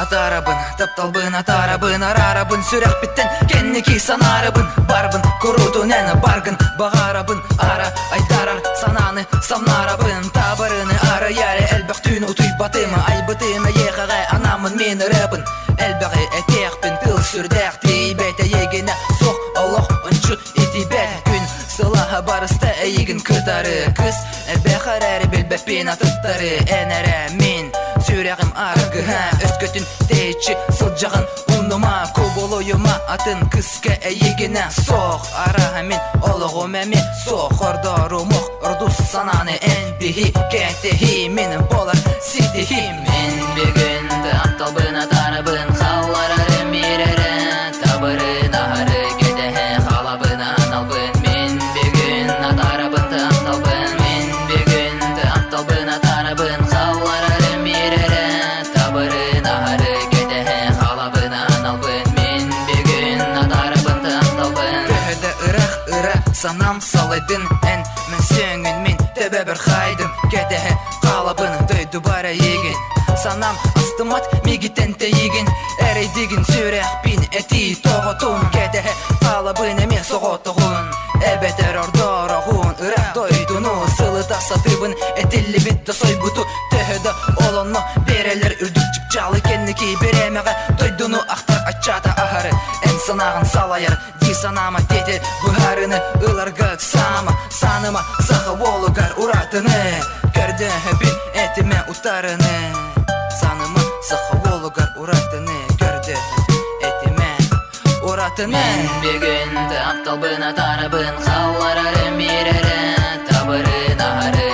Атаарабын, тапталбын, атаарабын, арарабын, сүрек биттен кенники санарабын, барбын, курутун әні баргын, бағарабын, ара, айтарар, сананы, самнарабын, табырыны, ара яре, әлбәқ түйін ұтуй батымы, айбытымы, еғағай, анамын, мен рабын, әлбәғі әтеқпін, тыл сүрдәқ, тейбәті егіне, соқ, олық, ұнчы, етебәт, күн, сылаға барысты әйігін күтары, күз, бәқар әрі білбәппен атыттары, әнәрі, мен, сүрәғім арғы, өскөтін тейчі, сылжағын, ұныма, көболойыма, атын күске әйігіне, соқ, араға мен, олығы мәме, соқ, ордору мұқ, ұрдус сананы, ән бігі, кәтігі, менің болар, сидігі. Мен бігінді, атталбын, атарабын, қаларары, мерері, табырын, ағары, кәтігі, қалабын, аналбын, мен бігін, атарабын, атталбын, мен бігінді, атталбын, атарабын, қаларары, мерері, табырын, ағары, кәтігі, қалабын, аналбын, мен бігін, атарабын, атталбын. Төхіді ұрақ, санам салайдын, ән, мен сөңін, мен төбе бір қайдым, кәтігі, қалабын, дөйді бара егін. Санам астымат мегитен тейгін, әрейдігін сүрәқ бін әти тоғытын, кәтігі, қалабын әме соғытығын, әбәтер ордорағын, ұрақ дойдыны, сылы тасатыбын, әтілі бітті сойбұты, төхіді олыны берелер үрдік жалы кеннеки беремеға, дойдыны ақтар ачата ағары, ән санағын салайыр, ди санама тетел бұхарыны, ұларға қсама, саныма сақы олығар ұратыны, көрді бін әтіме ұтарыны. Санымы сақы олығар ұратыны, көрді әтіме ұратыны. Мен бігінді, ақталбын, атарабын, қаларары, мерері, табырын, ағары,